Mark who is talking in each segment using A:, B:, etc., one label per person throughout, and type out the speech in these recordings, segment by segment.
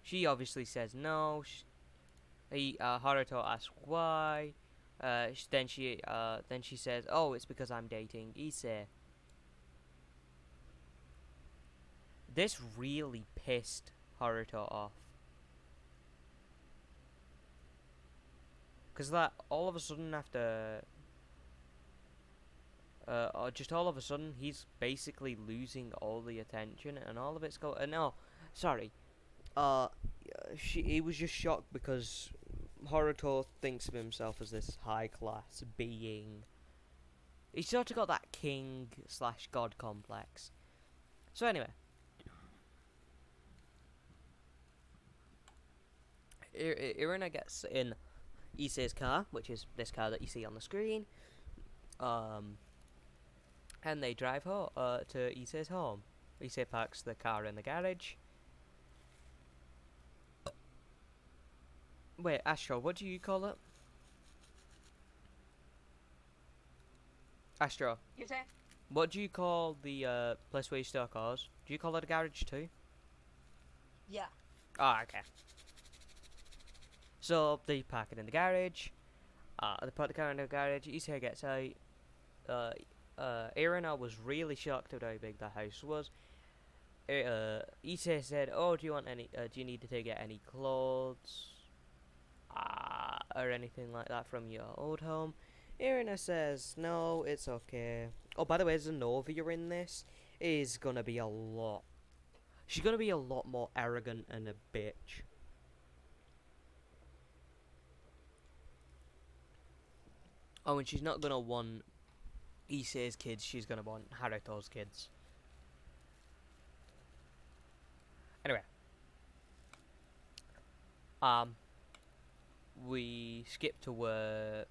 A: She obviously says no. Haruto asks why. Then she says, "Oh, it's because I'm dating Issei." This really pissed Haruto off, cause that all of a sudden just all of a sudden he's basically losing all the attention and all of it's go. No, sorry. Uh, he was just shocked because Haruto thinks of himself as this high class being. He's sort of got that king slash god complex. So anyway, Irina gets in Issei's car, which is this car that you see on the screen. Um, and they drive to Issei's home. Issei parks the car in the garage. Wait, Astro, what do you call it? Astro,
B: You say?
A: what do you call the place where you store cars? Do you call it a garage too?
B: Yeah.
A: Ah, okay. So they park it in the garage. They put the car in the garage. Issei gets out. Irina was really shocked at how big the house was. Issei said, "Oh, do you want any? Do you need to get any clothes, or anything like that from your old home?" Irina says, "No, it's okay." Oh, by the way, Zenobia in this is gonna be a lot. She's gonna be a lot more arrogant and a bitch. Oh, and she's not gonna want Issei's kids. She's gonna want Haruto's kids. Anyway, um, we skip to where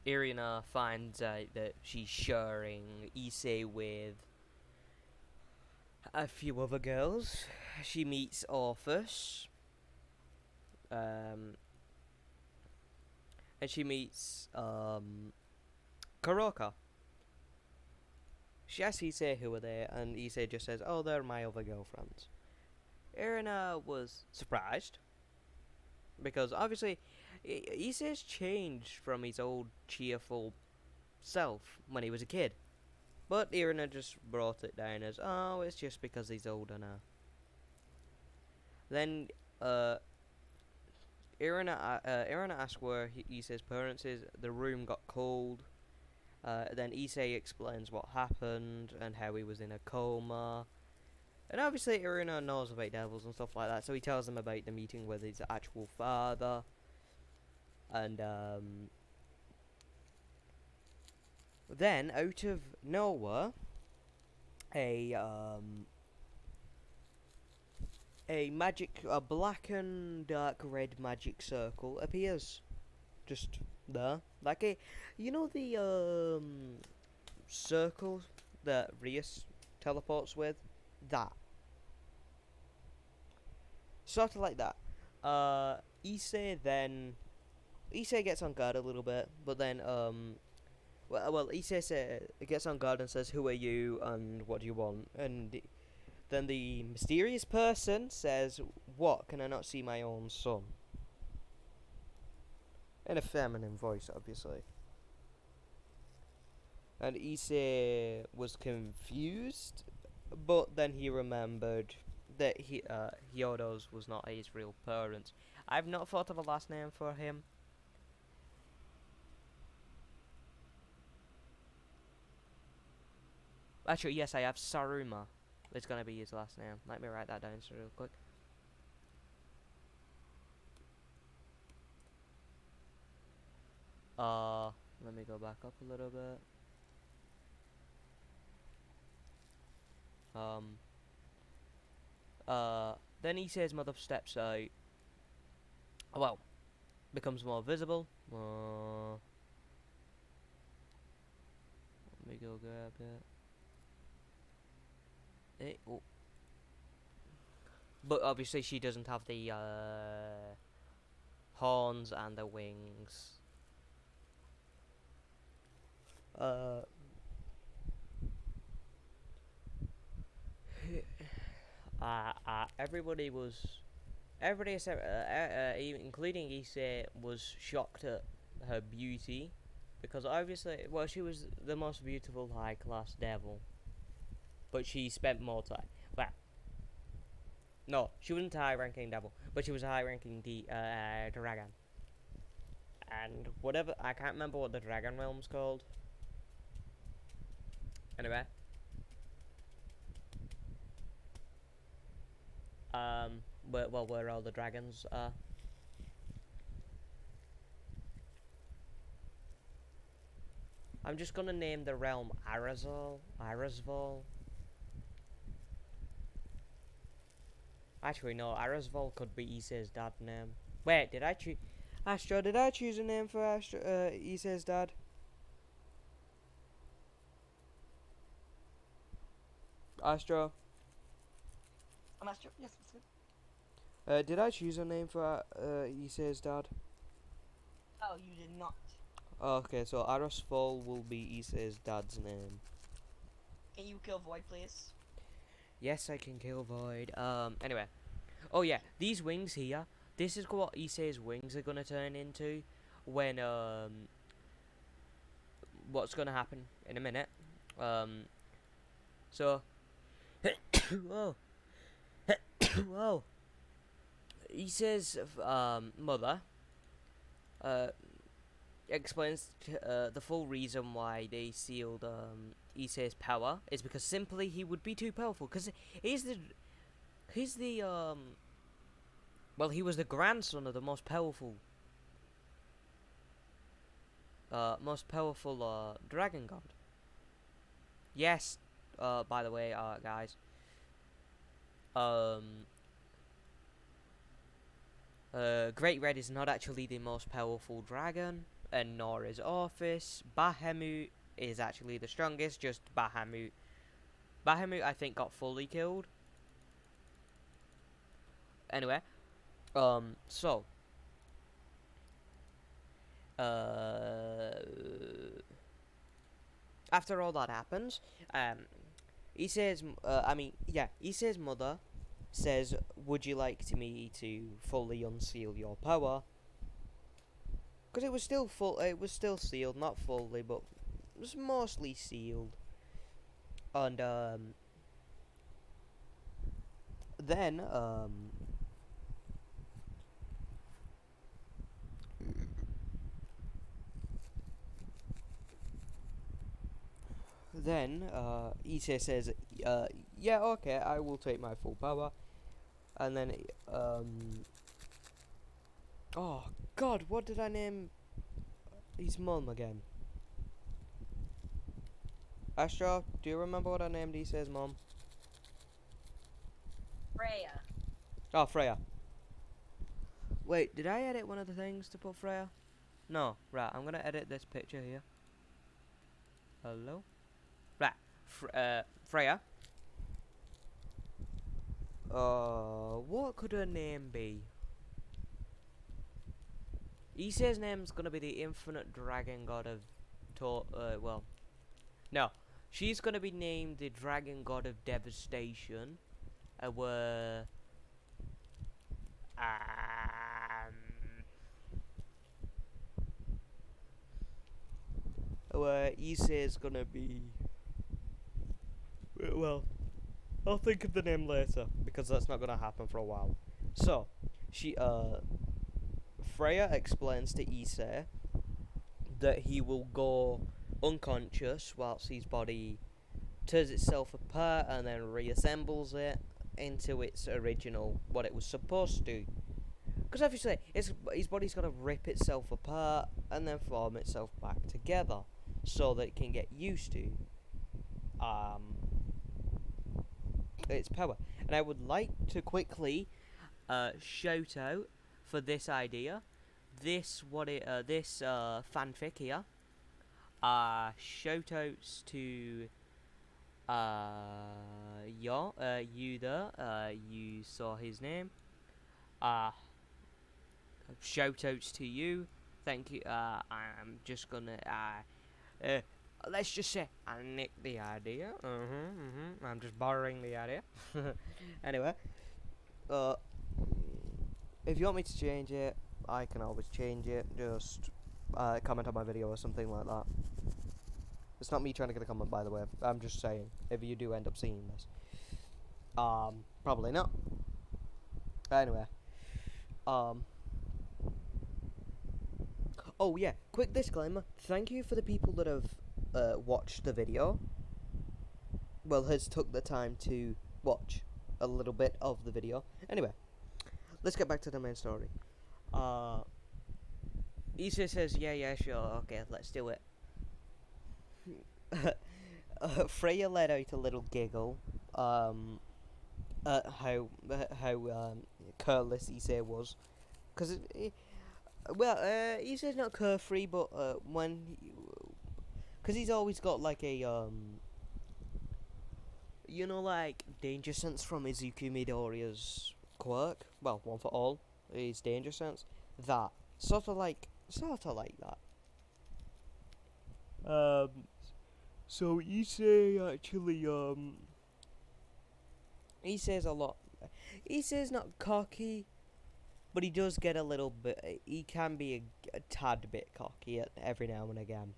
A: Irina finds out that she's sharing Issei with a few other girls. She meets Orpheus, um, and she meets Kuroka. She asks Issei who are they, and Issei just says, "Oh, they're my other girlfriends." Irina was surprised because obviously Issei's changed from his old cheerful self when he was a kid. But Irina just brought it down as, "Oh, it's just because he's older now." Then Irina asks where Issei's parents is. The room got cold. Then Issei explains what happened and how he was in a coma. And obviously Irina knows about devils and stuff like that, so he tells them about the meeting with his actual father. And then out of nowhere, a a black and dark red magic circle appears, just there, like the circle that Rias teleports with, that sort of like that. Issei then Issei gets on guard a little bit, but then Issei gets on guard and says, "Who are you and what do you want?" And then the mysterious person says, "What? Can I not see my own son?" In a feminine voice, obviously. And Issei was confused, but then he remembered that Hyodo's was not his real parents. I've not thought of a last name for him. Actually, yes, I have Saruma. It's gonna be his last name. Let me write that down real quick. Let me go back up a little bit. Um, then Issei's mother steps out. Well, becomes more visible. Let me go grab it. Oh. But obviously she doesn't have the horns and the wings. Everybody was, everybody except, including Issei, was shocked at her beauty, because obviously, well, she was the most beautiful high class devil, but she spent more time. Well, no, she wasn't a high ranking devil, but she was a high ranking dragon. And whatever, I can't remember what the dragon realm's called. Anyway, where all the dragons are. I'm just gonna name the realm Arazval. Actually, no, Arazval could be Issei's dad's name. Wait, did I choose... Astro, did I choose a name for Issei's dad? Astro?
B: I'm Astro. Yes, what's good?
A: Did I choose a name for Issei's dad?
B: Oh, you did not.
A: Okay, so Arazval will be Issei's dad's name.
B: Can you kill Void, please?
A: Yes, I can kill Void. Anyway. Oh yeah, these wings here, this is what Issei's wings are gonna turn into when, what's gonna happen in a minute. So, whoa, whoa. Issei's, mother, explains the full reason why they sealed, Issei's power is because simply he would be too powerful, because he's the, well, he was the grandson of the most powerful dragon god. Yes, by the way, guys. Great Red is not actually the most powerful dragon, and nor is Orphis. Bahamut is actually the strongest, just Bahamut. Bahamut, I think, got fully killed. Anyway, so, after all that happens, Issei's mother says, "Would you like me to fully unseal your power?" Because it was still it was still sealed, not fully, but it was mostly sealed. And then Issei says, "Yeah, okay, I will take my full power." And then oh God, what did I name his mum again? Astro, do you remember what I named Issei's mum?
B: Freya.
A: Oh, Freya. Wait, did I edit one of the things to put Freya? No, right, I'm gonna edit this picture here. Hello? Right, Freya. What could her name be? Issei's name's gonna be the infinite dragon god of well, no. She's gonna be named the dragon god of devastation. Where Issei's gonna be, well, I'll think of the name later, because that's not gonna happen for a while. So, Freya explains to Issei that he will go unconscious whilst his body tears itself apart and then reassembles it into its original, what it was supposed to. Because obviously, his body's got to rip itself apart and then form itself back together, so that it can get used to its power. And I would like to quickly shout out for this idea, this fanfic here. Shout outs to you there, you saw his name. Shout outs to you. Thank you. I'm just gonna let's just say I nicked the idea. I'm just borrowing the idea. Anyway, uh, if you want me to change it, I can always change it. Just comment on my video or something like that. It's not me trying to get a comment, by the way. I'm just saying, if you do end up seeing this. Probably not. Anyway. Oh yeah, quick disclaimer. Thank you for the people that have watched the video. Well, has took the time to watch a little bit of the video. Anyway, let's get back to the main story. Issei says, yeah, sure, okay, let's do it. Freya let out a little giggle. At how careless Issei was, because Issei's not carefree, but because he's always got like a like danger sense from Izuku Midoriya's quirk. Well, one for all, his danger sense. That sort of like that. So Issei actually Issei's a lot. Issei's not cocky, but he does get a little bit. He can be a tad bit cocky every now and again,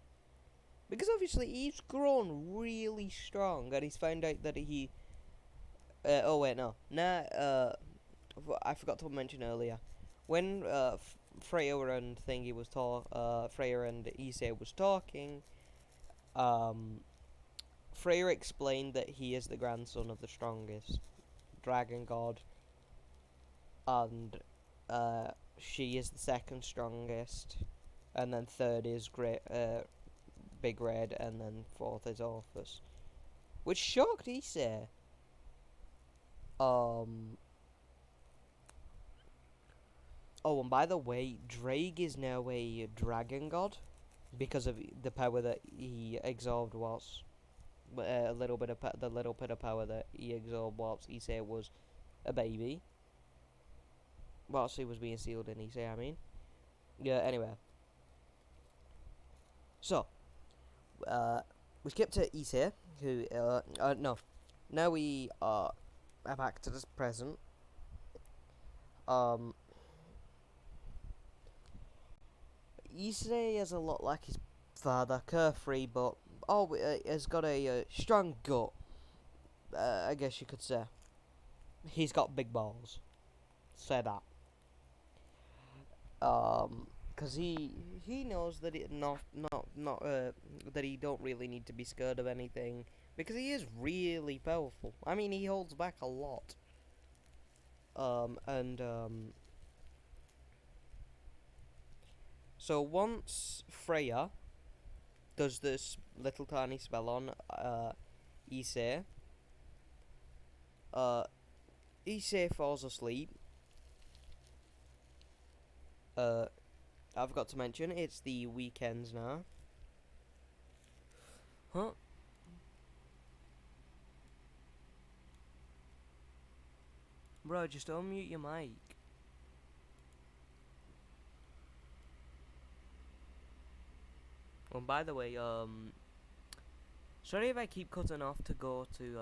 A: because obviously he's grown really strong, and he's found out that he. Oh wait, no, I forgot to mention earlier, when Freya and Thingy was Freya and Issei was talking. Freya explained that he is the grandson of the strongest dragon god, and she is the second strongest, and then third is Big Red, and then fourth is Orphus, which shocked Issei. Oh, and by the way, Drake is now a dragon god because of the power that he absorbed whilst the little bit of power that he absorbed whilst Issei was a baby. Whilst he was being sealed in Issei, I mean. Yeah, anyway. So, we skip to Issei, who, no. Now we are back to the present. Issei is a lot like his father, carefree, but has got a strong gut. I guess you could say. He's got big balls. Say that. Cause he knows that that he don't really need to be scared of anything, because he is really powerful. I mean, he holds back a lot. So once Freya does this little tiny spell on Issei, Issei falls asleep. I forgot to mention, it's the weekends now. Huh? Bro, just unmute your mic. Oh, by the way, sorry if I keep cutting off to go to,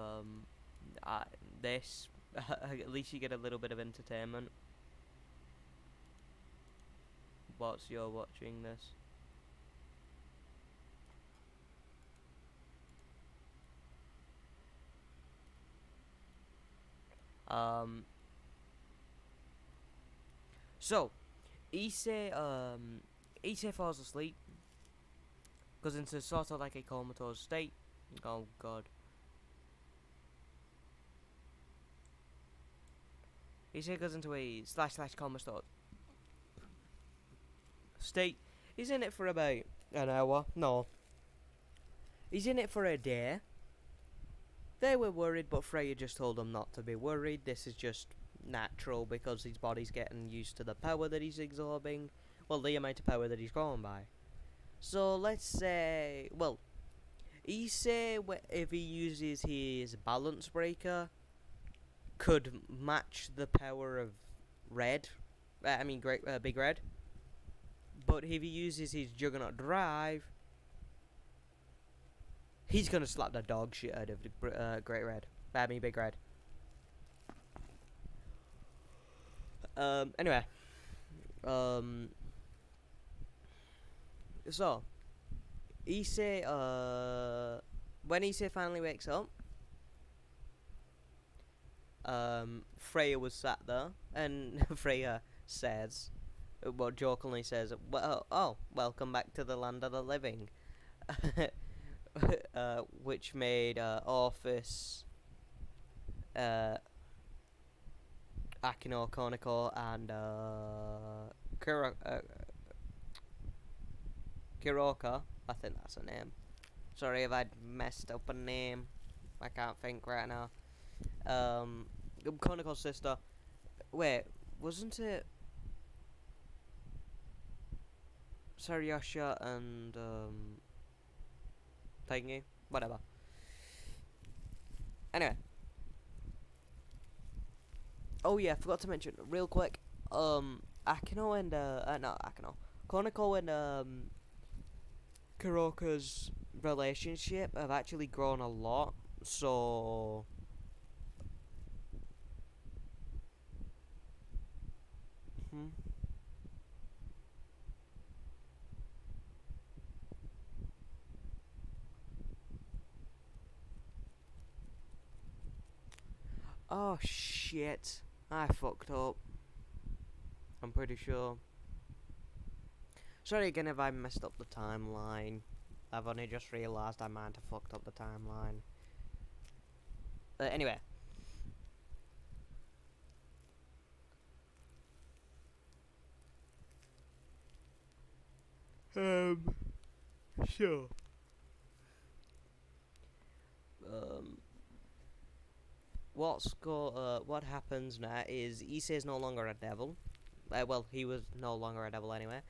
A: this. At least you get a little bit of entertainment whilst you're watching this. So, Issei falls asleep, goes into sort of like a comatose state. Oh god. Issei goes into a / comatose state. He's in it for about an hour. No. He's in it for a day. They were worried, but Freya just told them not to be worried. This is just natural because his body's getting used to the power that he's absorbing. Well, the amount of power that he's going by. So let's say, well, Issei, if he uses his balance breaker, could match the power of Red. Big Red. But if he uses his Juggernaut Drive, He's gonna slap the dog shit out of the Great Red. Big Red. Anyway. So, issei, when issei finally wakes up, Freya was sat there, and Freya says, well, jokingly says, well, oh, welcome back to the land of the living. Which made Orpheus, Akino, Koneko, and Kuroka. I think that's her name. Sorry if I messed up a name. I can't think right now. Koneko's sister. Wait, wasn't it Sariyasha and thingy? Whatever. Anyway. Oh yeah, forgot to mention real quick. Akino and not Akino. Koneko and Kuroka's relationship have actually grown a lot. So Oh shit. I fucked up. I'm pretty sure. Sorry again if I messed up the timeline. I've only just realised I might have fucked up the timeline. Anyway. Sure. What happens now is Issei is no longer a devil. Well, he was no longer a devil anyway.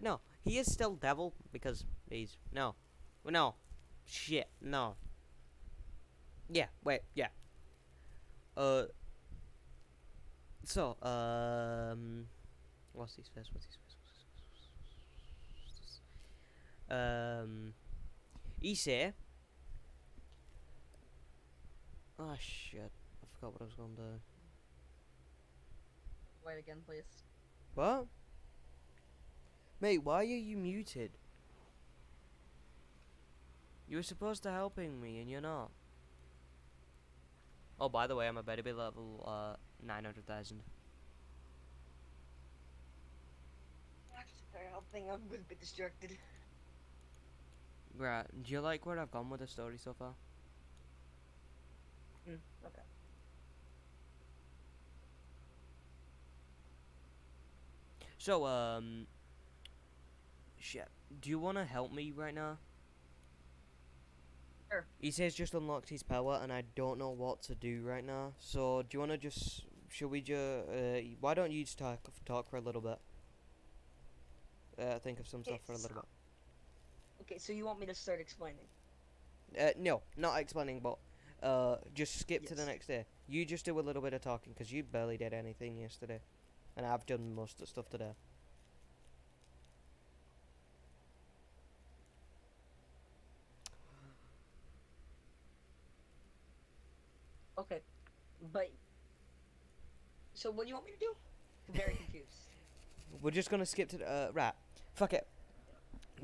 A: No, he is still devil because he's no, shit, no. Yeah, wait, yeah. So, what's his face? Issei. Oh shit, I forgot what I was gonna do.
B: Wait again, please.
A: What? Mate, why are you muted? You were supposed to helping me and you're not. Oh, by the way, I'm about to be level 900,000.
B: Sorry, helping. I'm a bit distracted.
A: Right, do you like where I've gone with the story so far?
B: Okay.
A: So, shit. Do you want to help me right now?
B: Sure.
A: He says just unlocked his power, and I don't know what to do right now. So, do you want to just... Should we just... why don't you just talk for a little bit? Think of some stuff for a little bit.
B: Okay, so you want me to start explaining?
A: No, not explaining, but... just skip to the next day. You just do a little bit of talking, because you barely did anything yesterday. And I've done most of the stuff today.
B: Okay, but... So what do you want me to do? I'm very confused.
A: We're just gonna skip to the... right. Fuck it.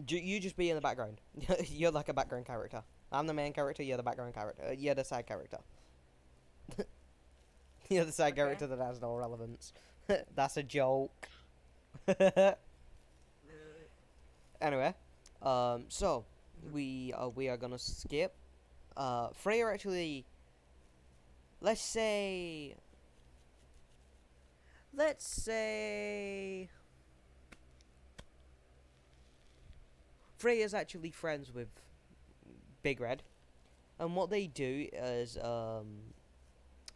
A: You just be in the background. You're like a background character. I'm the main character, you're the background character. You're the side character. You're the side character that has no relevance. That's a joke. Anyway, so we are gonna skip. Freya actually. Let's say. Freya's actually friends with Big Red, and what they do is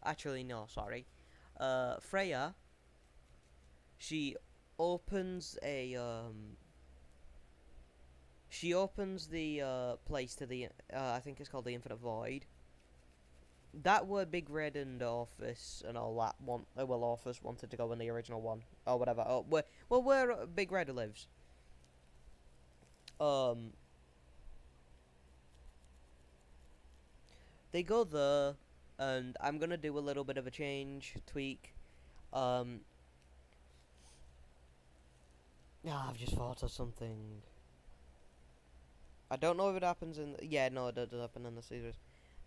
A: actually no, sorry. Freya. She opens a She opens the place to the I think it's called the Infinite Void. That were Big Red and Orpheus and all that well, Orpheus wanted to go in the original one or whatever. Oh, where Big Red lives. they go there, and I'm gonna do a little bit of a tweak. Um, I've just thought of something. I don't know if it happens in. Yeah, no, it does happen in the series.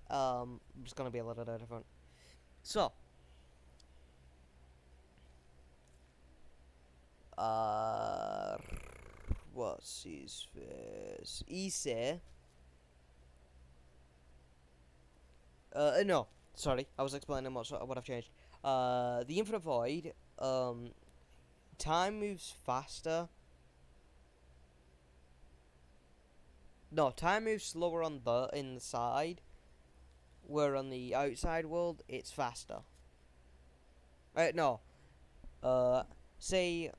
A: It's gonna be a little bit different. So, uh, what's his face? Issei. No, sorry, I was explaining what I've changed. The Infinite Void. Time moves faster. No, time moves slower on the inside, where on the outside world it's faster. No. Uh, say,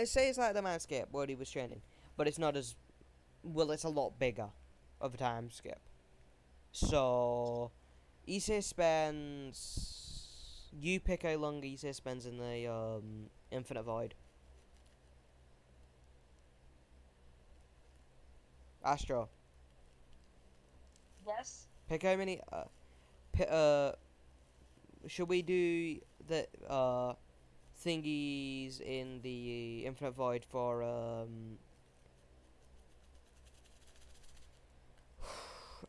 A: say it's like the Manscape where he was training, but it's not as well. It's a lot bigger of a time skip. So, Issei spends. You pick how long Issei spends in the Infinite Void. Astro,
B: Yes.
A: pick how many. Should we do the thingies in the Infinite Void for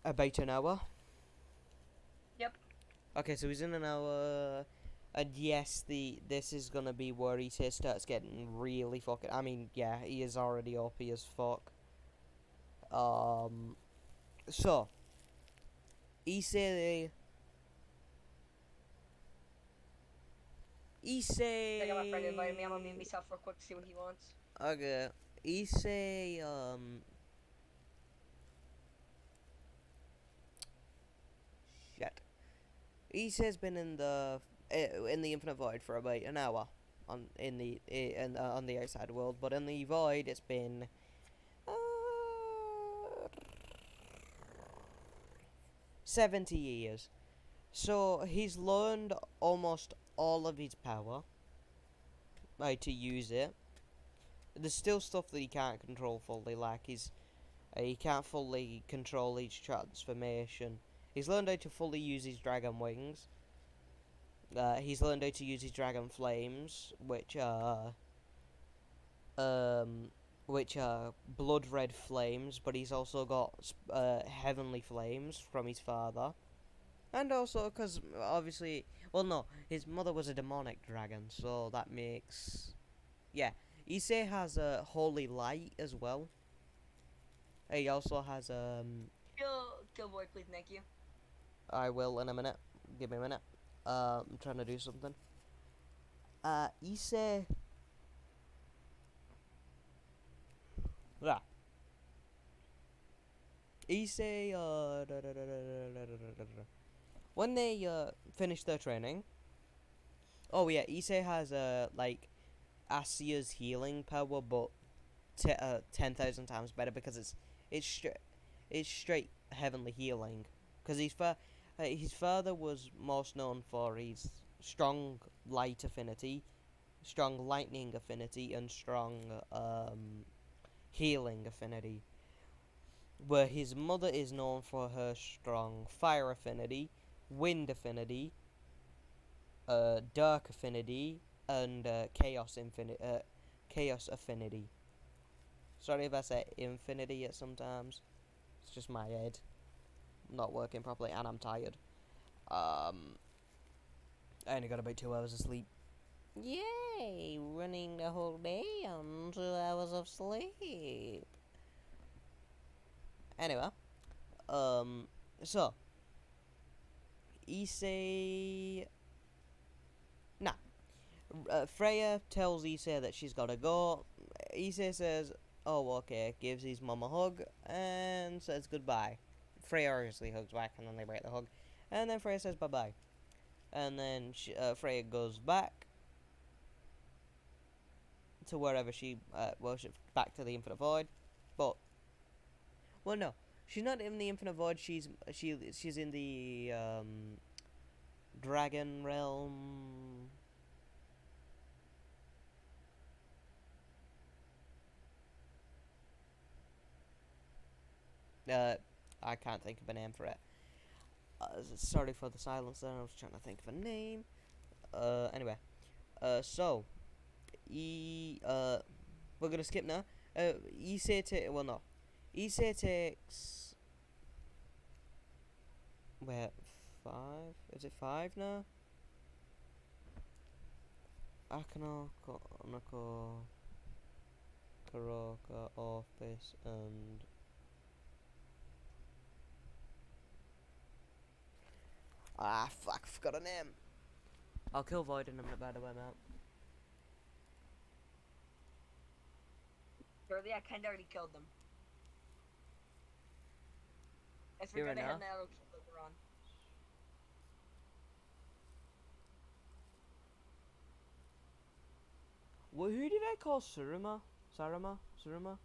A: about an hour?
B: Yep.
A: Okay, so he's in an hour. And yes, this is gonna be where he starts getting really fucking. I mean, yeah, he is already OP as fuck. Um, so Issei,
B: I got my friend invited me. I'm gonna mute
A: Issei.
B: myself real quick to see what he wants.
A: Okay, Issei. Shit. Issei's been in the Infinite Void for about an hour on the outside world, but in the Void it's been uh, 70 years. So he's learned almost all of his power, how to use it. There's still stuff that he can't control fully, like he can't fully control each transformation. He's learned how to fully use his dragon wings. He's learned how to use his dragon flames, which are blood red flames, but he's also got heavenly flames from his father. And also, because obviously, well, no, his mother was a demonic dragon, so that makes. Yeah. Issei has a holy light as well. He also has.
B: Kill boy, please, thank you.
A: I will in a minute. Give me a minute. I'm trying to do something. Issei. Yeah. Issei. When they finish their training. Oh yeah, Issei has like Asia's healing power, but 10,000 times better because it's straight heavenly healing. Because his father was most known for his strong light affinity, strong lightning affinity, and strong healing affinity. Where his mother is known for her strong fire affinity, wind affinity, dark affinity, and chaos affinity. Sorry if I say infinity at sometimes. It's just my head not working properly, and I'm tired. I only got about 2 hours of sleep. Yay! Running the whole day on 2 hours of sleep. Anyway, so Issei. Nah, Freya tells Issei that she's gotta go. Issei says, "Oh, okay," gives his mum a hug and says goodbye. Freya obviously hugs back, and then they break the hug, and then Freya says bye bye, and then Freya goes back to wherever back to the Infinite Void, but well, no, she's not in the Infinite Void. She's in the Dragon Realm. I can't think of a name for it. Sorry for the silence there. I was trying to think of a name. Anyway. So we're gonna skip now. Well, no. Issei takes. Wait, 5? Is it 5 now? Akano, Konako, Kuroka, Office, and. Ah, fuck, I forgot a name. I'll kill Void in a minute, by the way, mate.
B: Surely I kinda already killed them. I forgot I had an arrow clicker on.
A: Well, who did I call Suruma? Saruma? Suruma?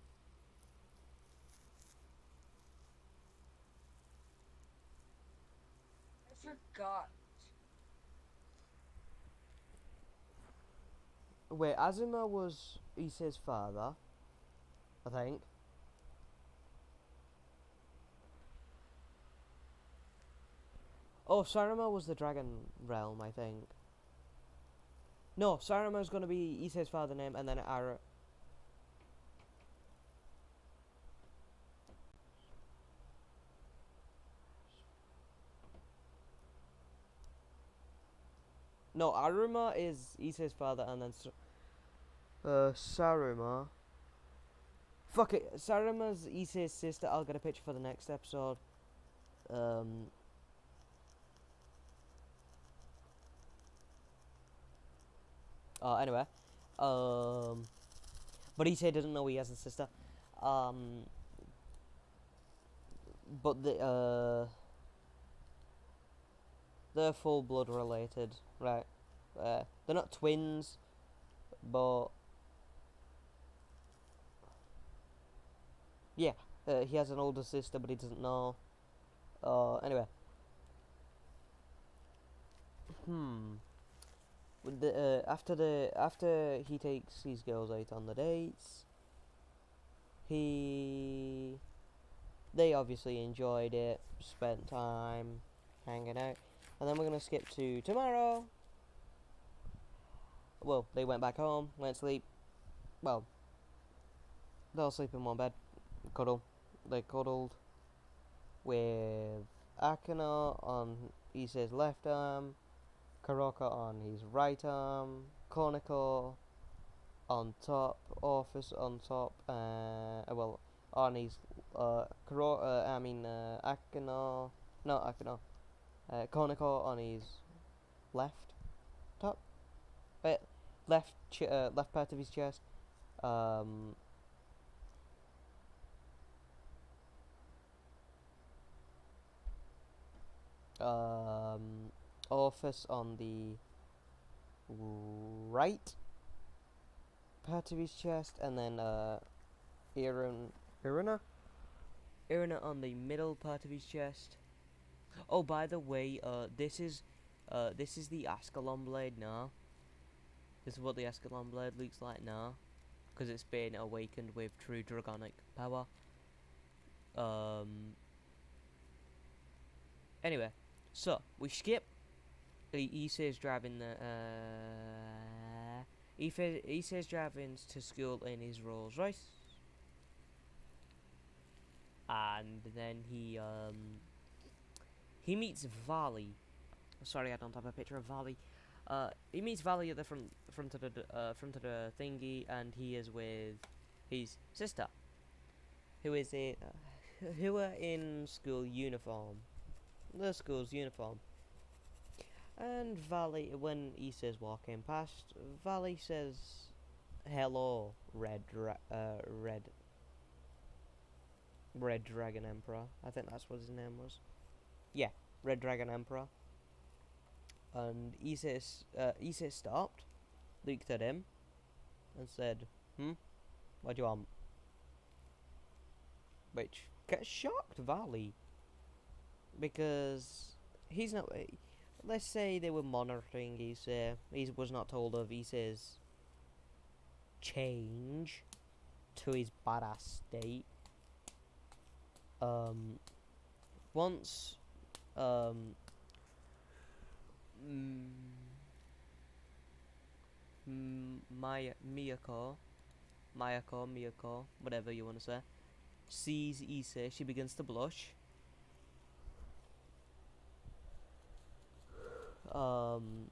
B: I forgot.
A: Wait, Azuma was Issei's father, I think. Oh, Saruma was the Dragon Realm, I think. No, Saruma's gonna be Issei's father name, and then Ara. No, Aruma is Issei's father, and then Saruma. Fuck it, Saruma's Issei's sister. I'll get a picture for the next episode. Anyway, but Issei doesn't know he has a sister. But they're full blood related, right? They're not twins, but yeah, he has an older sister, but he doesn't know. Anyway. With after he takes his girls out on the dates, they obviously enjoyed it, spent time hanging out, and then we're gonna skip to tomorrow. Well, they went back home, went to sleep. Well, they'll sleep in one bed, cuddle. They cuddled with Akano on Issei's left arm, Kuroka on his right arm, Koneko on top, Orphis on top, well, on his, Akano, not Akano, Koneko on his left top, left part of his chest, Orphis on the right part of his chest, and then Irina on the middle part of his chest. Oh, by the way, this is the Ascalon blade now. This is what the Ascalon blade looks like now, because it's been awakened with true dragonic power. Anyway, so we skip. Issei's driving the Issei's driving to school in his Rolls Royce, and then he meets Valley. Sorry, I don't have a picture of Valley. He meets Valley at the front of the thingy, and he is with his sister, who is who are in school uniform, the school's uniform. And Valley, when Issa's walking past, Valley says, "Hello, Red Dragon Emperor." I think that's what his name was. Yeah, Red Dragon Emperor. And Issa stopped, looked at him, and said, what do you want?" Which shocked Valley, because he's not. Let's say they were monitoring Issa. He was not told of Issa's change to his badass state. Once um, mm, Miyako, whatever you want to say, sees Issei. She begins to blush. Um,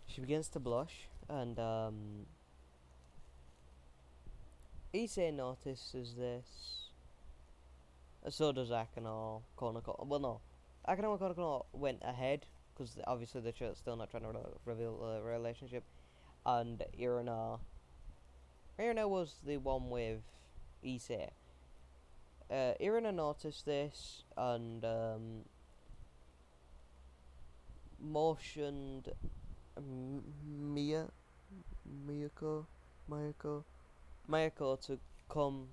A: she begins to blush, and Issei notices this. So does Akano, Konako. Well, no, Akano and Konako went ahead because obviously they're still not trying to reveal the relationship, and Irina was the one with Issei. Irina noticed this and motioned Mia, Miyako, Mayako, Mayako to come.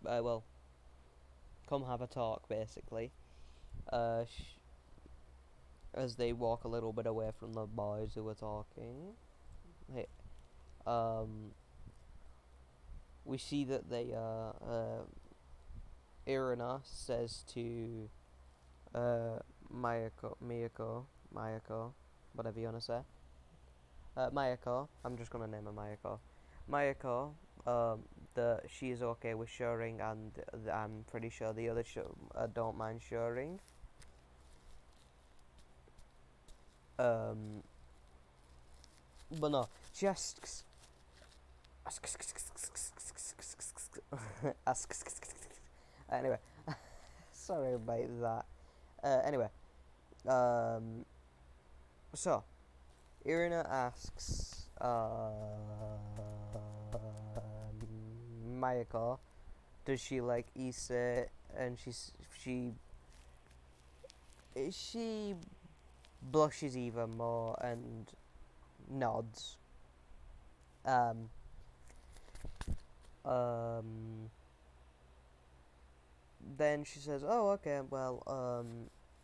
A: Well, come have a talk, basically. As they walk a little bit away from the boys who were talking, hey, we see that Irina says to Mayako, whatever you wanna say. Mayako, I'm just gonna name her Mayako. Mayako, that she is okay with sharing, and I'm pretty sure the other don't mind sharing. But no, she asks. Anyway, sorry about that. Anyway, so Irina asks Mayako, does she like Issei, and she blushes even more and nods. Um, then she says, "Oh, okay. Well,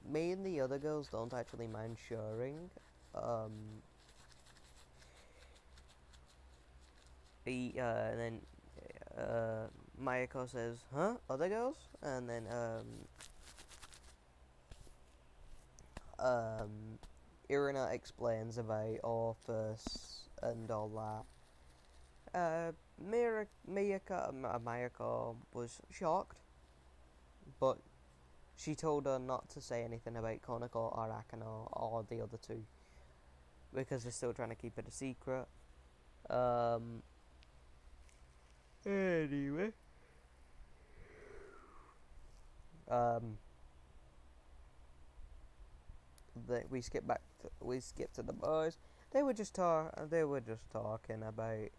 A: me and the other girls don't actually mind sharing. Um, and then Mayako says, "Huh? Other girls?" And then Irina explains about Orpheus and all that. Mayako was shocked, but she told her not to say anything about Konako or Akano or the other two because they're still trying to keep it a secret. Anyway. We skip to the boys. They were just talking about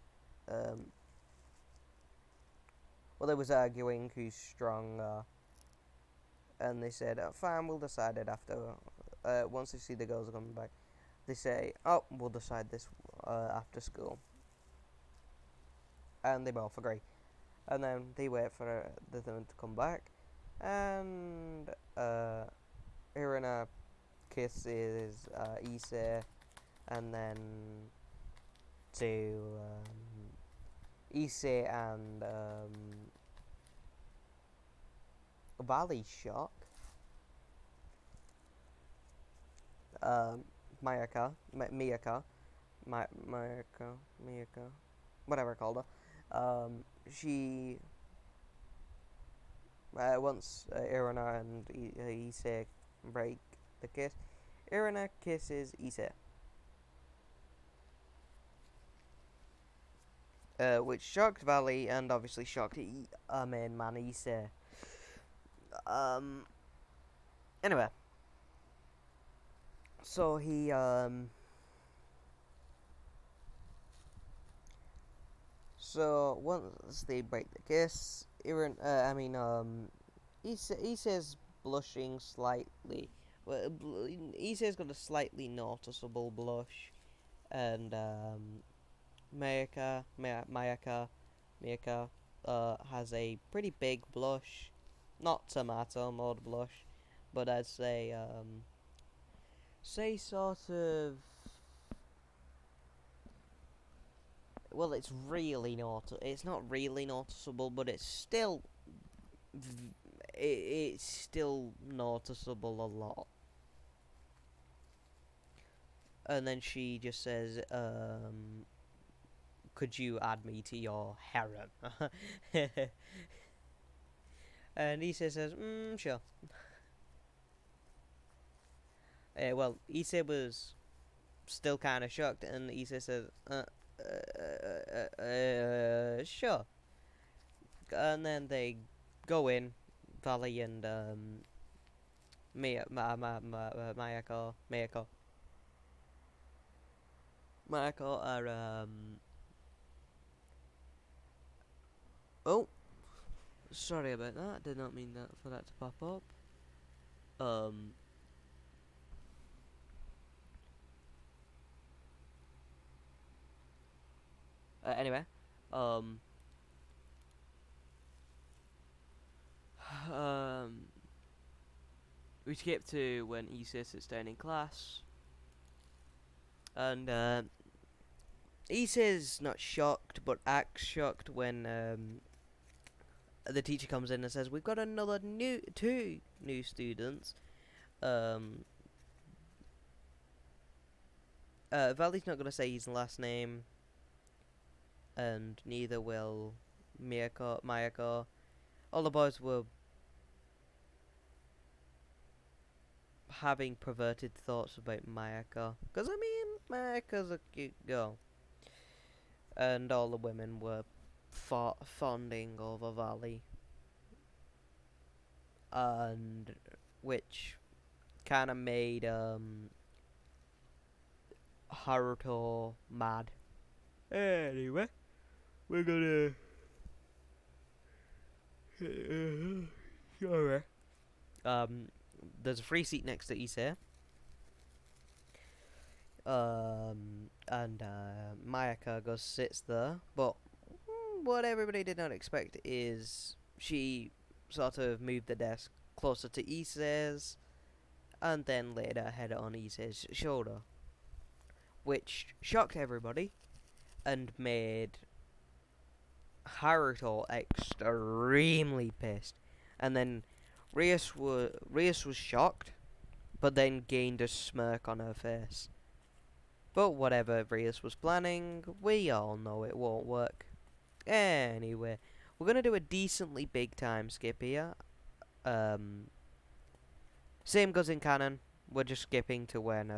A: well, they was arguing who's stronger, and they said, "Fine, we'll decide it after." Once they see the girls are coming back, they say, "Oh, we'll decide this after school," and they both agree. And then they wait for them to come back, and Irina kisses Issei, and then to Issei and Valley's shock, Miyaka, whatever I called her, she once Irina and Issei break the kiss, Irina kisses Issei. Which shocked Valley and obviously shocked main man Issei. Anyway, so so once they break the kiss, Issei's blushing slightly. Well, Issei's got a slightly noticeable blush, and Mayaka has a pretty big blush, not tomato mode blush, but I'd say sort of. Well, it's It's not really noticeable, but it's still. It's still noticeable a lot. and then she just says, could you add me to your harem? And Issei says, sure. Well, Issei was still kind of shocked, and Issei says, sure. And then they go in, Valley and Mayako are oh, sorry about that. Did not mean that for that to pop up. Anyway, um, um, we skip to when Issei sits down in class, and Issei's not shocked, but acts shocked when the teacher comes in and says, "We've got another two new students." Valley's not gonna say his last name, and neither will Mayako. All the boys were having perverted thoughts about Mayako, because I mean, Mayako's a cute girl, and all the women were fonding over Valley, and which kind of made Haruto mad. Anyway, we're gonna. Sorry. There's a free seat next to Issei. And Mayaka goes sits there, but what everybody did not expect is she sort of moved the desk closer to Issei's, and then laid her head on Issei's shoulder, which shocked everybody and made Haruto extremely pissed. And then Rias was shocked, but then gained a smirk on her face. But whatever Rias was planning, we all know it won't work. Anyway, we're gonna do a decently big time skip here. Same goes in canon. We're just skipping to when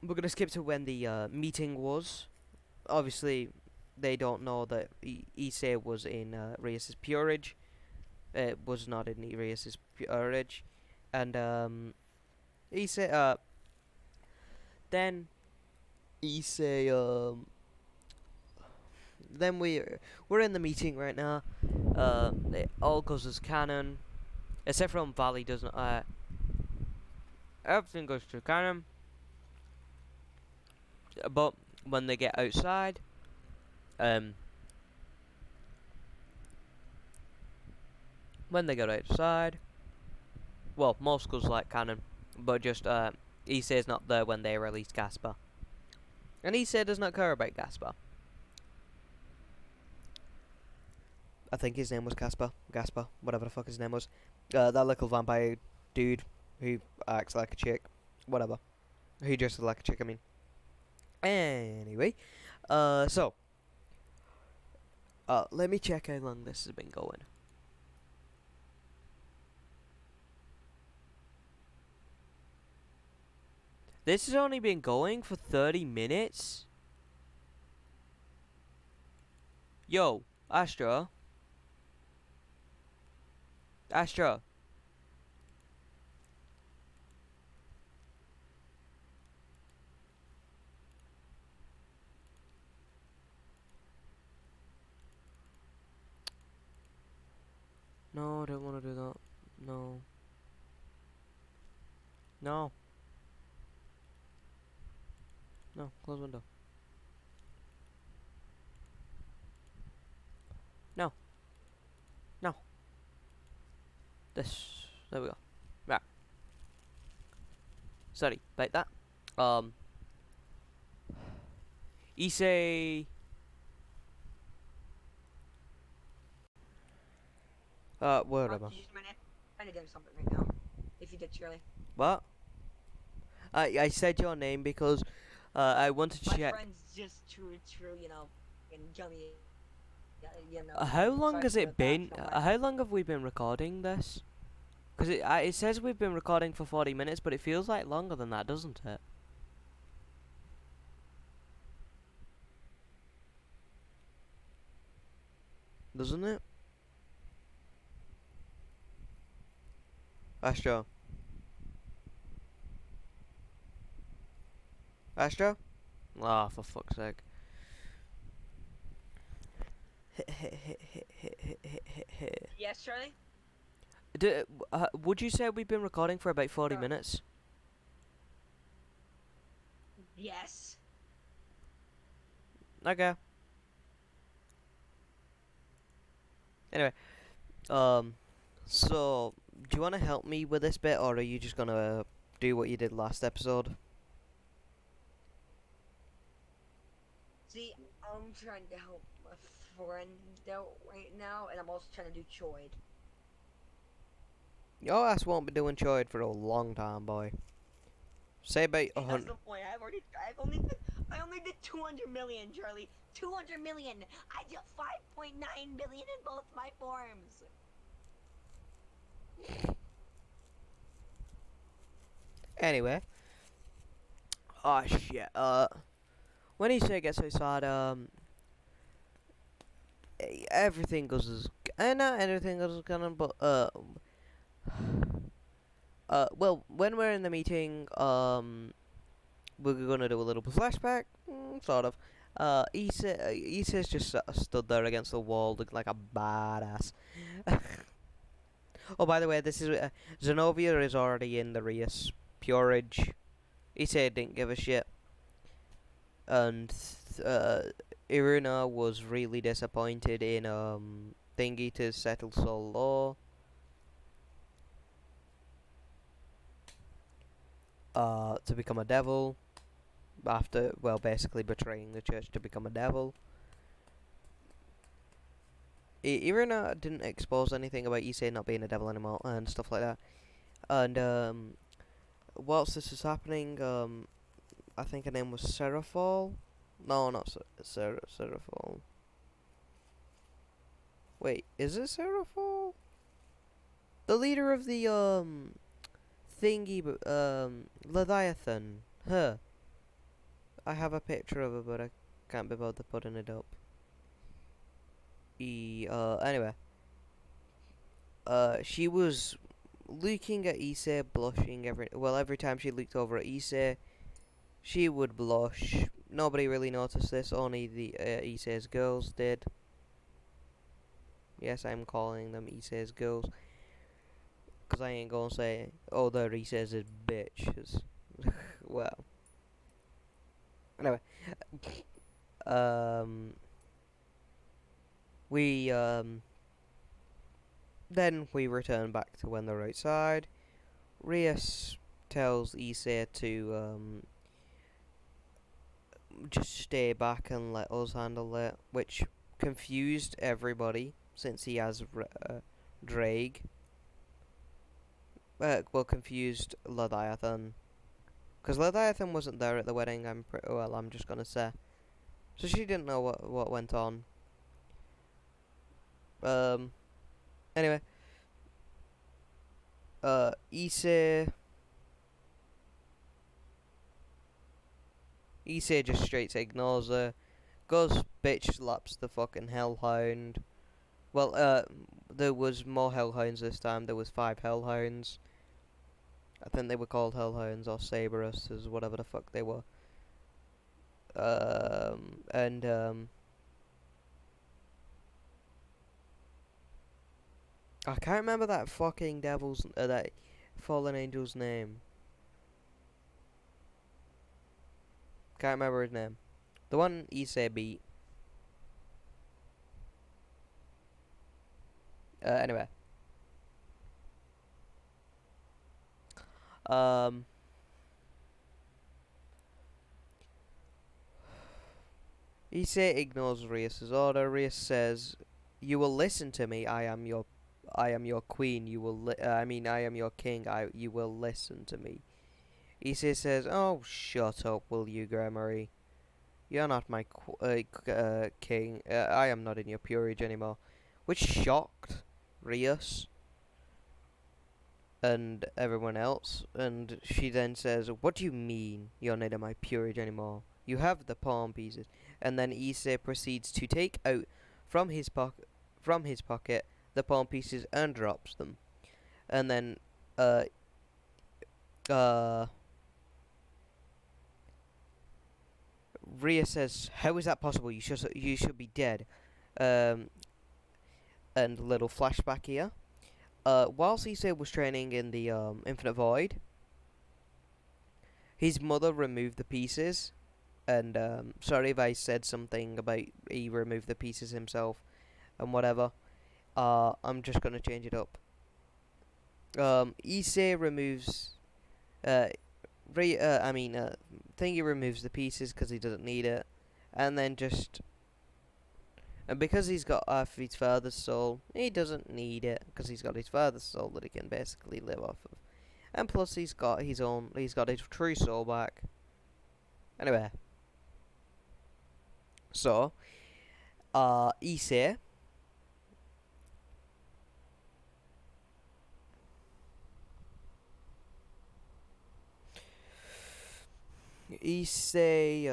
A: we're gonna skip to when the meeting was. Obviously, they don't know that Issei was in Rias's peerage. It was not in Rias's peerage, and Issei then Issei then we're in the meeting right now. It all goes as canon, except from Valley doesn't. Everything goes to canon, but when they get outside, well, most goes like canon, but just Issei's not there when they release Gasper, and Issei does not care about Gasper. I think his name was Gasper, whatever the fuck his name was. That little vampire dude who acts like a chick, whatever. Who dresses like a chick, I mean. Anyway, so let me check how long this has been going. This has only been going for 30 minutes? Yo, Astra. Astra. No, I don't want to do that. No. No. No, close window. No. No. This. There we go. Right. Sorry, like that. Issei. Where am I?
B: Just a minute. I'm trying to do something right now. if you did, Shirley.
A: What? I said your name because I wanted to
B: My
A: check.
B: friend's just true, and yummy,
A: How long
B: sorry
A: has
B: for
A: it
B: the bad
A: been?
B: from my.
A: How long have we been recording this? Because it says we've been recording for 40 minutes, but it feels like longer than that, doesn't it? Doesn't it? Astro? Astro? Ah, for fuck's sake.
B: Yes, Shirley.
A: Would you say we've been recording for about 40
B: Sure.
A: minutes?
B: Yes.
A: Okay. Anyway, um, so, do you want to help me with this bit, or are you just gonna do what you did last episode?
B: See, I'm trying to help my friend out right now, and I'm also trying to do Choid.
A: Your ass won't be doing choid for a long time, boy. Say about a
B: That's
A: hundred.
B: the point. I only did 200 million, Charlie. 200 million. I did 5.9 billion in both my forms.
A: Anyway. Oh shit. When Issei gets outside, everything goes as not everything goes as canon, but well, when we're in the meeting, we're gonna do a little flashback, sort of. Issei's just stood there against the wall, looking like a badass. Oh, by the way, this is Zenobia is already in the race. Pureage. Issei didn't give a shit, and Iruna was really disappointed in Thingy to settle Soul Law. To become a devil after, well, basically betraying the church to become a devil. Irina didn't expose anything about Issei not being a devil anymore and stuff like that. And whilst this is happening, I think her name was Seraphol. No, not Seraphol. Wait, is it Seraphol? The leader of the thingy, Leviathan. Her. I have a picture of her, but I can't be bothered putting it up. Anyway. She was looking at Issei, blushing every time she looked over at Issei, she would blush. Nobody really noticed this, only the Issei's girls did. Yes, I'm calling them Issei's girls. Because I ain't gonna say, oh, they're Issei's bitches. Well. Anyway. We, Then we return back to when they're outside. Rias tells Issei to, just stay back and let us handle it, which confused everybody since he has Drake. Well, confused Leviathan, because Leviathan wasn't there at the wedding. I'm just gonna say, so she didn't know what went on. Anyway, Issei just straight ignores her. Goes bitch slaps the fucking hellhound. Well, there was more hellhounds this time. There was 5 hellhounds. I think they were called hellhounds or Saberuses, whatever the fuck they were. And I can't remember that fucking that fallen angel's name. Can't remember his name. The one Issei beat. Anyway. Issei ignores Rias's order. Rias says, "You will listen to me. I am your I am your queen. You will. I am your king. You will listen to me. Issei says, "Oh, shut up, will you, Gremory? You're not my king. I am not in your peerage anymore," which shocked Rios and everyone else. And she then says, "What do you mean you're not in my peerage anymore? You have the palm pieces." And then Issei proceeds to take out from his pocket the palm pieces and drops them. And then uh uh Ria says, "How is that possible? You should be dead." Um, and a little flashback here. Whilst Issei was training in the Infinite Void, his mother removed the pieces. And sorry if I said something about he removed the pieces himself and whatever. I'm just gonna change it up. Issei removes. Uh, Thingy removes the pieces because he doesn't need it, and then just. And because he's got half his father's soul, he doesn't need it because he's got his father's soul that he can basically live off of. And plus, he's got his true soul back. Anyway, so Issei Issei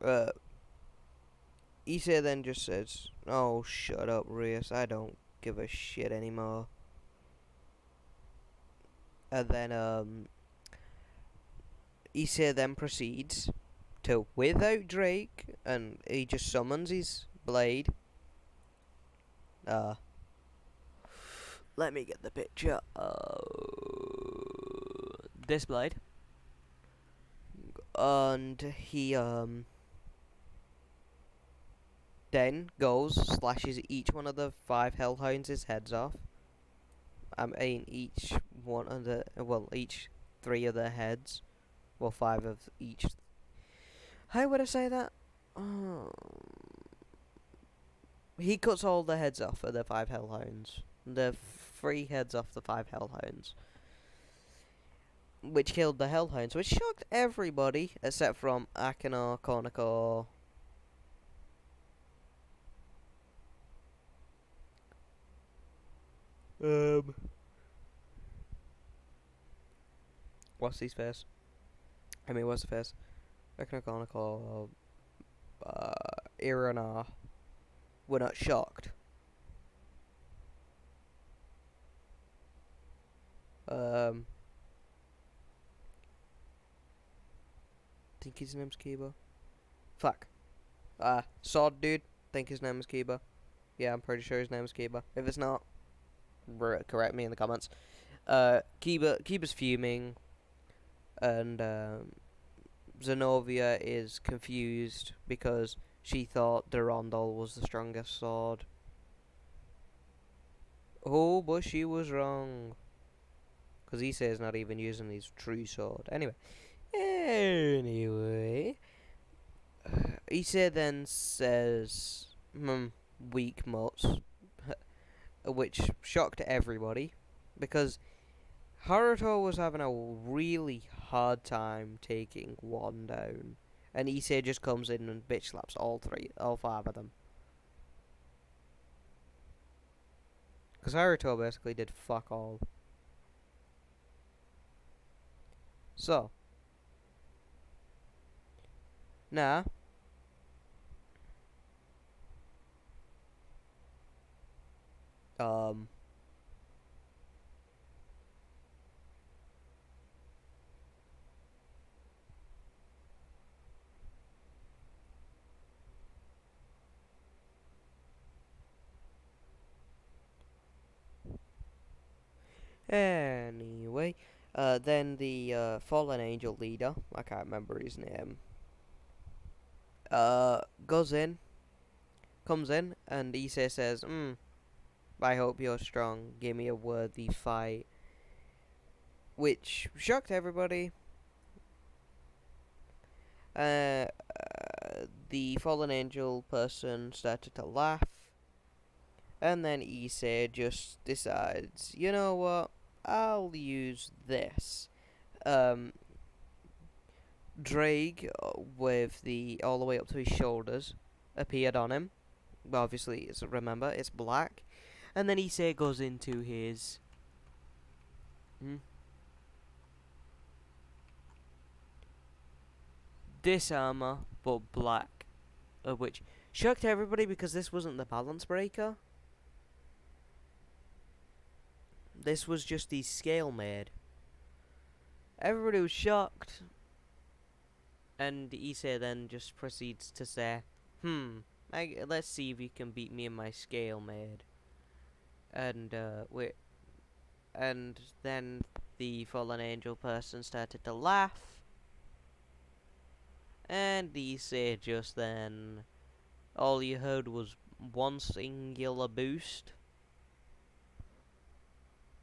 A: uh Issei then just says, "Oh, shut up, Rios. I don't give a shit anymore." And then Issei then proceeds to whip out Drake, and he just summons his blade. Let me get the picture. This blade. And he then goes, slashes each one of the 5 Hellhounds' heads off. I mean, each 3 of their heads. Well, 5 of each. How would I say that? He cuts all the heads off of the 5 Hellhounds. The 3 heads off the 5 Hellhounds. Which killed the Hellhounds, which shocked everybody except from Akino, Konako. What's his face? What's the face? Akino, Konako, Irana were not shocked. Think his name's Kiba. Fuck. Sword dude. Think his name is Kiba. Yeah, I'm pretty sure his name is Kiba. If it's not, correct me in the comments. Kiba's fuming, and Zenobia is confused because she thought Durandal was the strongest sword. Oh, but she was wrong. Because he says not even using his true sword. Anyway, Issei then says, weak mutts, which shocked everybody, because Haruto was having a really hard time taking one down, and Issei just comes in and bitch slaps all 5 of them. Because Haruto basically did fuck all. So, now, anyway, then the fallen angel leader, I can't remember his name, comes in, and Issei says, I hope you're strong, give me a worthy fight. Which shocked everybody. The the fallen angel person started to laugh, and then issei just decides, you know what, I'll use this. Um, Drake, with the all the way up to his shoulders, appeared on him. Well, obviously, remember, it's black. And then issei goes into his... this armor, but black. Which shocked everybody because this wasn't the balance breaker. This was just the scale made. Everybody was shocked. And issei then just proceeds to say, let's see if you can beat me in my scale made. And and then the fallen angel person started to laugh. And issei just then, all you heard was one singular boost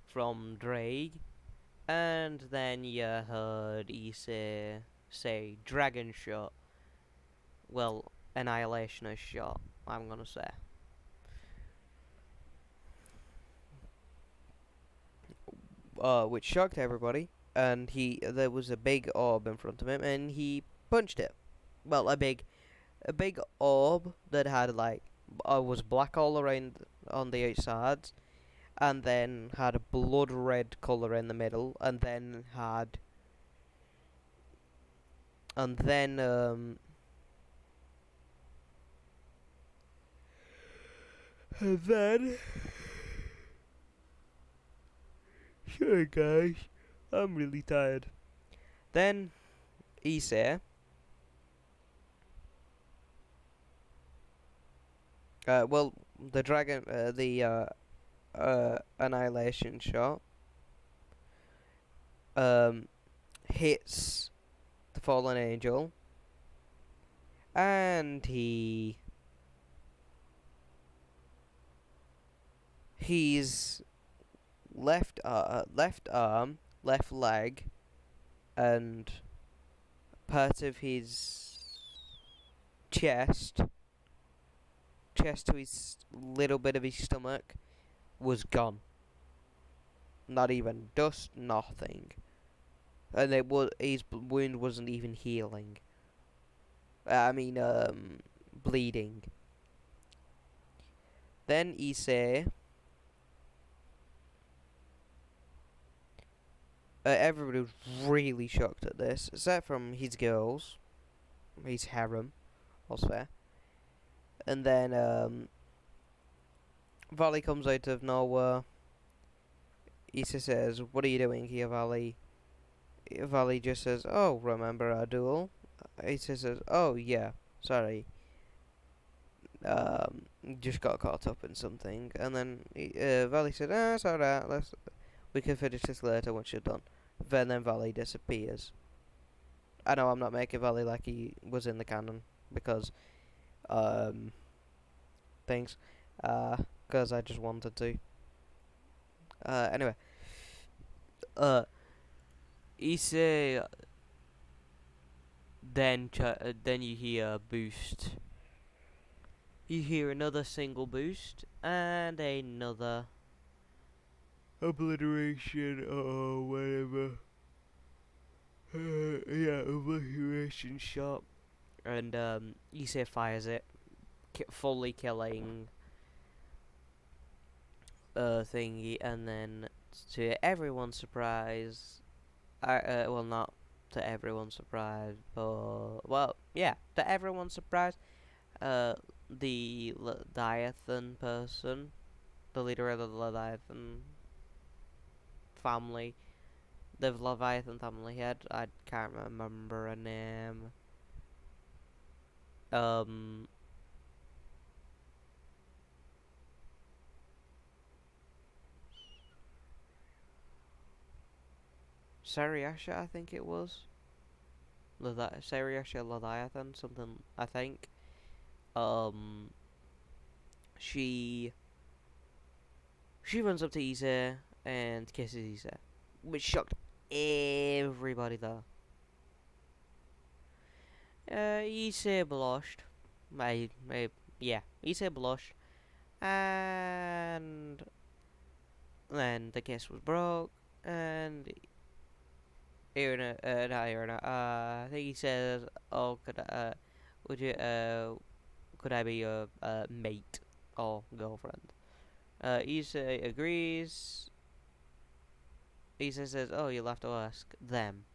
A: from Drake. And then you heard issei say dragon shot. Well, annihilationist shot, I'm gonna say. Which shocked everybody. And there was a big orb in front of him, and he punched it. Well, a big orb that had was black all around on the outsides, and then had a blood red color in the middle, and then and then sorry guys, I'm really tired. Then issei well, the dragon, the annihilation shot hits the fallen angel, and he's left arm, left leg, and part of his chest to his little bit of his stomach was gone. Not even dust, nothing. And his wound wasn't even healing. Bleeding. Then issei, everybody was really shocked at this, except from his girls, his harem, I'll say. And then Valley comes out of nowhere. issei says, "What are you doing here, Valley?" Valley just says, "Oh, remember our duel?" issei says, "Oh yeah, sorry. Just got caught up in something." And then Valley said, "It's alright. We can finish this later once you're done." Then Valley disappears. I know I'm not making Valley like he was in the canon because things, because I just wanted to. Anyway, issei then you hear a boost. You hear another single boost and another obliteration or whatever. Yeah, obliteration shot. And issei fires it, fully killing thingy, and then to everyone's surprise, well, not to everyone's surprise, but well, yeah, to everyone's surprise, the Leviathan person, the leader of the Leviathan family, the Leviathan family head, I can't remember her name. Seriasha, I think it was. Seriasha Leviathan, something, I think. She runs up to issei and kisses issei, which shocked everybody there. Issei blushed, my yeah, issei blush, and then the kiss was broke, and Irina, not Irina, I think he says, "Oh, would you, could I be your mate or girlfriend?" Issei agrees. Issei says, "Oh, you'll have to ask them,"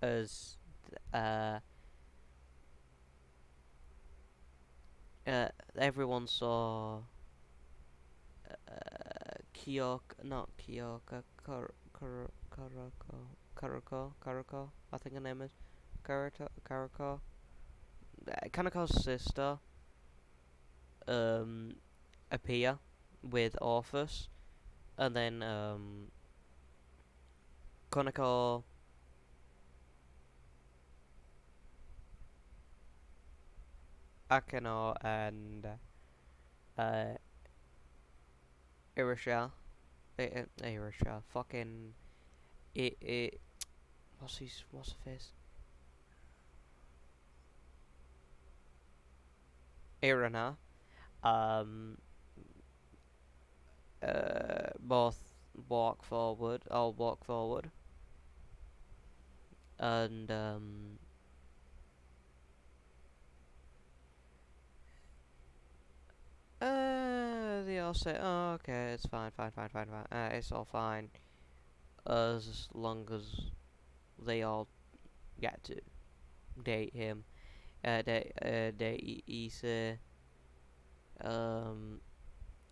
A: as uh, everyone saw not Kyoka, Karako, I think her name is Karako, Kanako's sister, um, appear with Orphus, and then Konako Akeno and uh, Irisha, Irisha, fucking it, what's her face? Irina, um, both walk forward, and they all say, "Oh, okay, it's fine, fine. It's all fine, as long as they all get to date him, date Issa." Um,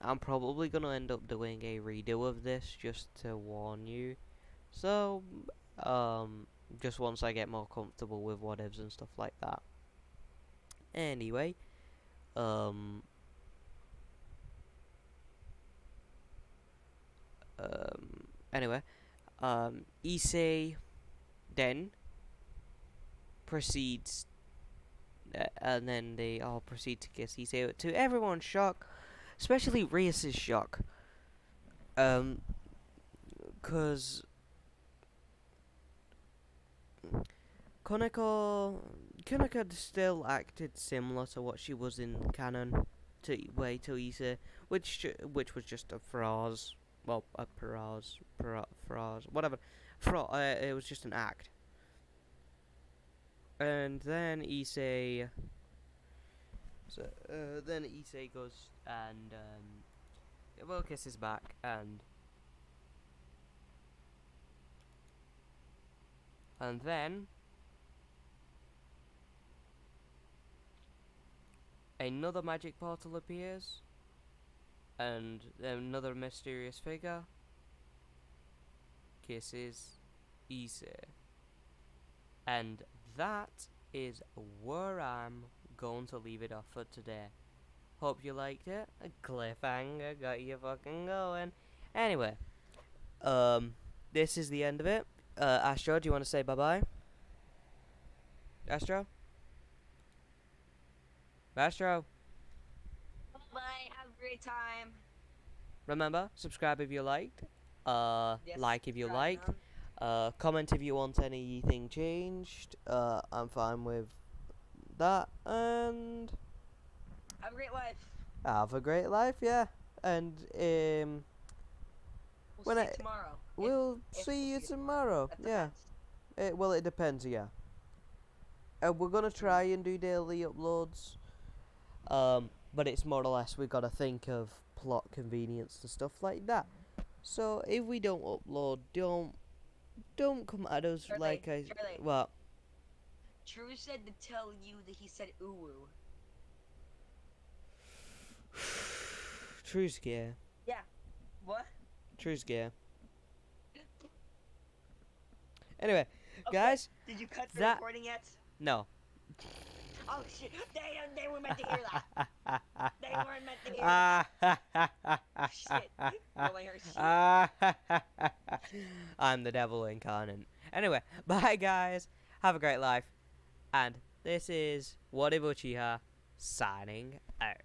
A: I'm probably gonna end up doing a redo of this just to warn you. So, um, just once I get more comfortable with whatevs and stuff like that. Anyway, um, anyway, Issei then proceeds, and then they all proceed to kiss Issei to everyone's shock, especially Rias's shock. Cause Koneko still acted similar to what she was in canon to Issa, which was just a phrase, well, a phrase, whatever. It was just an act. And then Issei, then Issei goes and well, kisses back, and then another magic portal appears, and another mysterious figure kisses Issei. And that is where I'm going to leave it off for today. Hope you liked it. A cliffhanger got you fucking going. Anyway, this is the end of it. Astro, do you want to say bye-bye? Astro? Astro?
B: Bye. Have a great time.
A: Remember, subscribe if you liked.
B: Yes,
A: Like if you
B: subscribe,
A: liked.
B: man.
A: Comment if you want anything changed. I'm fine with that. And
B: Have a great life.
A: have a great life, yeah. And
B: We'll see you tomorrow.
A: we'll
B: If
A: see you
B: you
A: tomorrow.
B: That
A: Yeah.
B: depends.
A: Well, it depends, yeah. We're gonna try and do daily uploads. But it's more or less we've got to think of plot convenience and stuff like that. So if we don't upload, don't come at us
B: Charlie,
A: like
B: Charlie.
A: what?
B: True said to tell you that he said ooh.
A: True's gear.
B: Yeah. What?
A: True's gear. Anyway,
B: Okay.
A: guys,
B: Did you cut the
A: that-
B: recording yet?
A: no.
B: Oh shit! They were meant to hear that. They weren't meant to hear that. Shit. Well, I heard shit.
A: I'm the devil incarnate. Anyway, bye guys. Have a great life. And this is Whatever Chiha signing out.